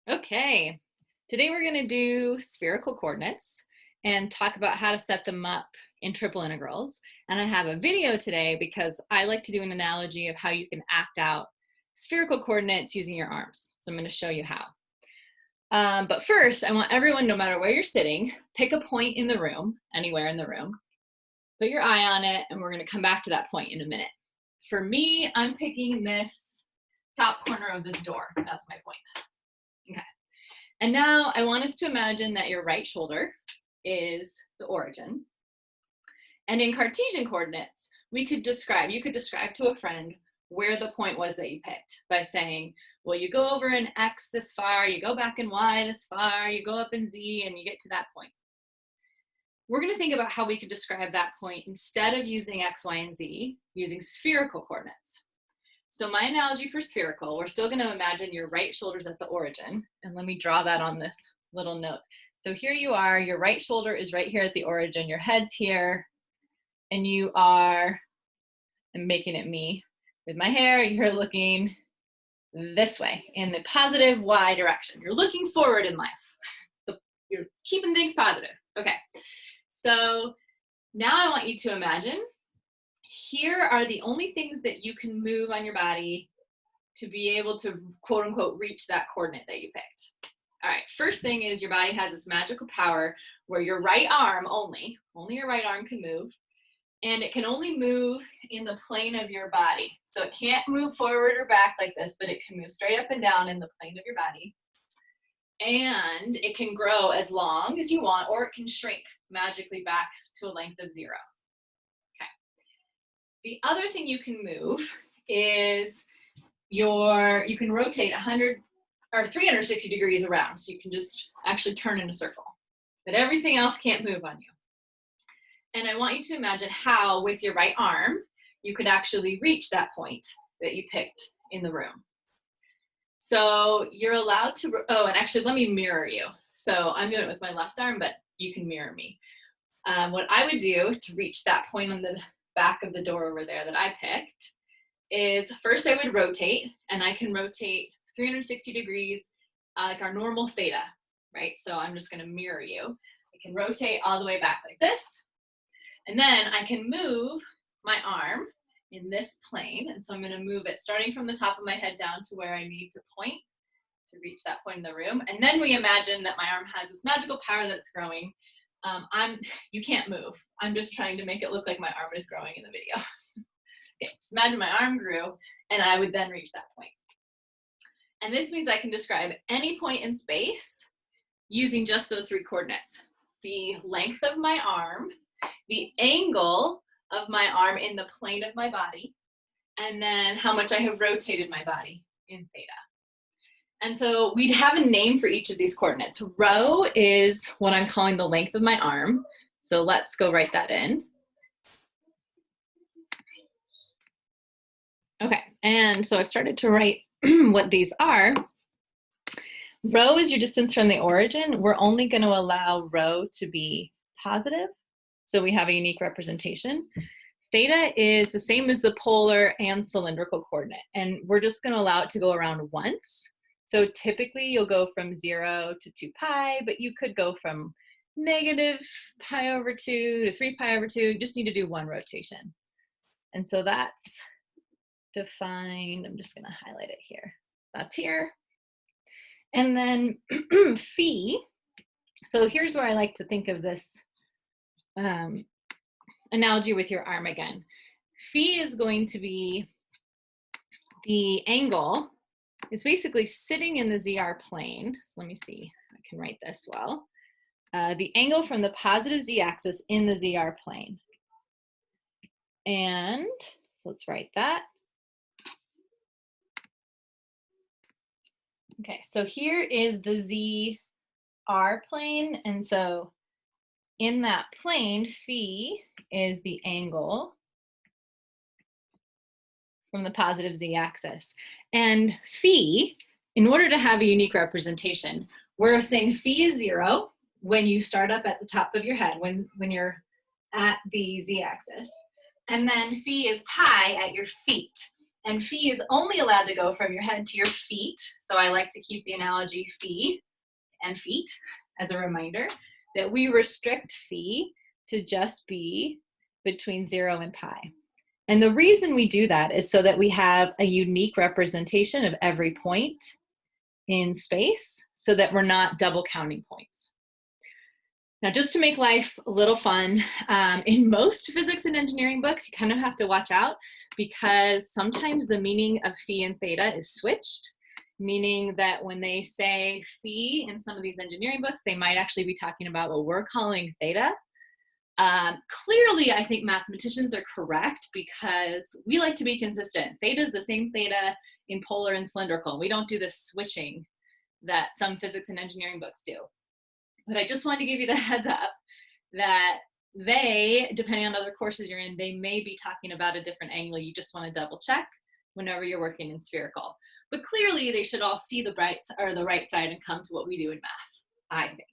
Okay, today we're going to do spherical coordinates and talk about how to set them up in triple integrals. And I have a video today because I like to do an analogy of how you can act out spherical coordinates using your arms. So I'm going to show you how. But first, I want everyone, no matter where you're sitting, pick a point in the room, anywhere in the room, put your eye on it, and we're going to come back to that point in a minute. For me, I'm picking this top corner of this door. That's my point. Okay. And now I want us to imagine that your right shoulder is the origin. And in Cartesian coordinates, you could describe to a friend where the point was that you picked by saying, well, you go over in X this far, you go back in Y this far, you go up in Z, and you get to that point. We're going to think about how we could describe that point instead of using X, Y, and Z, using spherical coordinates. So my analogy for spherical, we're still going to imagine your right shoulder's at the origin. And let me draw that on this little note. So here you are, your right shoulder is right here at the origin, your head's here, and you are, I'm making it me with my hair, you're looking this way in the positive Y direction. You're looking forward in life. You're keeping things positive. Okay, so now I want you to imagine here are the only things that you can move on your body to be able to, quote unquote, reach that coordinate that you picked. All right, first thing is your body has this magical power where your right arm only your right arm can move, and it can only move in the plane of your body. So it can't move forward or back like this, but it can move straight up and down in the plane of your body. And it can grow as long as you want, or it can shrink magically back to a length of 0. The other thing you can move is you can rotate 100 or 360 degrees around. So you can just actually turn in a circle, but everything else can't move on you. And I want you to imagine how with your right arm, you could actually reach that point that you picked in the room. So you're allowed to, oh, and actually let me mirror you. So I'm doing it with my left arm, but you can mirror me. What I would do to reach that point on the back of the door over there that I picked is first I would rotate, and I can rotate 360 degrees like our normal theta, right? So I'm just going to mirror you. I can rotate all the way back like this, and then I can move my arm in this plane, and so I'm going to move it starting from the top of my head down to where I need to point to reach that point in the room. And then we imagine that my arm has this magical power that's growing. You can't move. I'm just trying to make it look like my arm is growing in the video. Okay, just imagine my arm grew, and I would then reach that point. And this means I can describe any point in space using just those 3 coordinates. The length of my arm, the angle of my arm in the plane of my body, and then how much I have rotated my body in theta. And so we'd have a name for each of these coordinates. Rho is what I'm calling the length of my arm. So let's go write that in. Okay, and so I've started to write what these are. Rho is your distance from the origin. We're only going to allow rho to be positive, so we have a unique representation. Theta is the same as the polar and cylindrical coordinate, and we're just going to allow it to go around once. So typically you'll go from 0 to 2 pi, but you could go from negative pi over 2 to 3 pi over 2. You just need to do 1 rotation. And so that's defined. I'm just going to highlight it here. That's here. And then phi. So here's where I like to think of this analogy with your arm again. Phi is going to be the angle. It's basically sitting in the ZR plane. So let me see, I can write this well. The angle from the positive Z-axis in the ZR plane. And so let's write that. Okay, so here is the ZR plane. And so in that plane, phi is the angle from the positive Z-axis. And phi, in order to have a unique representation, we're saying phi is 0 when you start up at the top of your head, when you're at the Z-axis. And then phi is pi at your feet. And phi is only allowed to go from your head to your feet. So I like to keep the analogy phi and feet as a reminder that we restrict phi to just be between 0 and pi. And the reason we do that is so that we have a unique representation of every point in space so that we're not double counting points. Now, just to make life a little fun, in most physics and engineering books, you kind of have to watch out because sometimes the meaning of phi and theta is switched, meaning that when they say phi in some of these engineering books, they might actually be talking about what we're calling theta. Clearly, I think mathematicians are correct because we like to be consistent. Theta is the same theta in polar and cylindrical. We don't do this switching that some physics and engineering books do. But I just wanted to give you the heads up that they, depending on other courses you're in, they may be talking about a different angle. You just want to double check whenever you're working in spherical. But clearly, they should all see the right side and come to what we do in math, I think.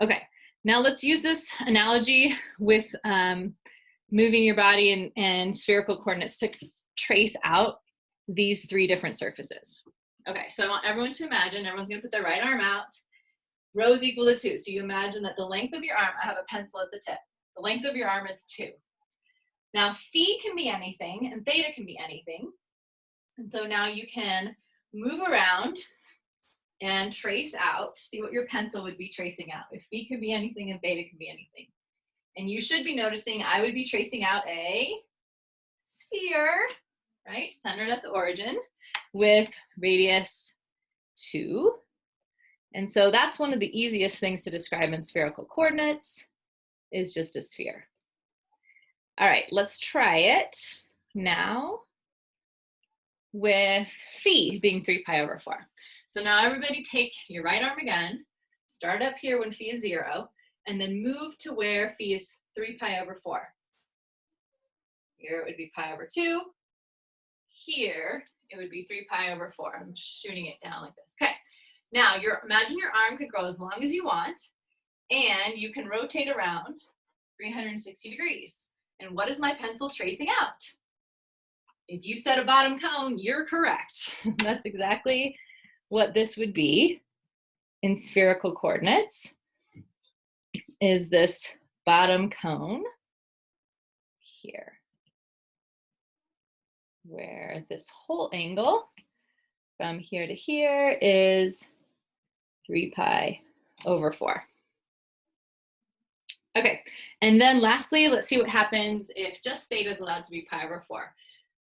Okay. Now let's use this analogy with moving your body and spherical coordinates to trace out these 3 different surfaces. Okay, so I want everyone to imagine, everyone's gonna put their right arm out, rho is equal to 2. So you imagine that the length of your arm, I have a pencil at the tip, the length of your arm is 2. Now phi can be anything and theta can be anything. And so now you can move around and trace out, see what your pencil would be tracing out. If phi could be anything and theta could be anything. And you should be noticing I would be tracing out a sphere, right, centered at the origin with radius 2. And so that's one of the easiest things to describe in spherical coordinates is just a sphere. All right, let's try it now with phi being 3 pi over 4. So now everybody take your right arm again, start up here when phi is 0, and then move to where phi is 3 pi over 4. Here it would be pi over 2. Here it would be 3 pi over 4. I'm shooting it down like this. Okay, now imagine your arm could grow as long as you want, and you can rotate around 360 degrees. And what is my pencil tracing out? If you said a bottom cone, you're correct. That's exactly what this would be in spherical coordinates, is this bottom cone here, where this whole angle from here to here is 3 pi over 4. Okay, and then lastly, let's see what happens if just theta is allowed to be pi over 4.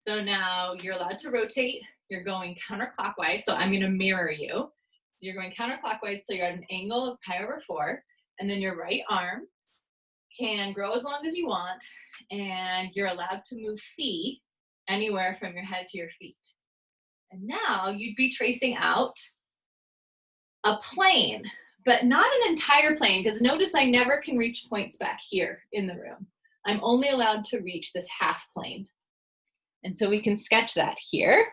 So now you're allowed to rotate. You're going counterclockwise, so I'm going to mirror you. So you're going counterclockwise, so you're at an angle of pi over 4, and then your right arm can grow as long as you want, and you're allowed to move phi anywhere from your head to your feet. And now you'd be tracing out a plane, but not an entire plane, because notice I never can reach points back here in the room. I'm only allowed to reach this half plane. And so we can sketch that here.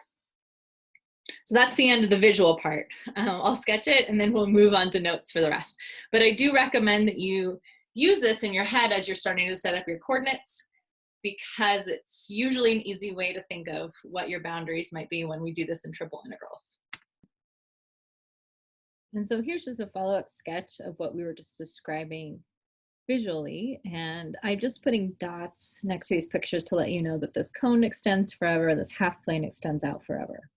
So that's the end of the visual part. I'll sketch it and then we'll move on to notes for the rest. But I do recommend that you use this in your head as you're starting to set up your coordinates, because it's usually an easy way to think of what your boundaries might be when we do this in triple integrals. And so here's just a follow-up sketch of what we were just describing visually, and I'm just putting dots next to these pictures to let you know that this cone extends forever, this half plane extends out forever.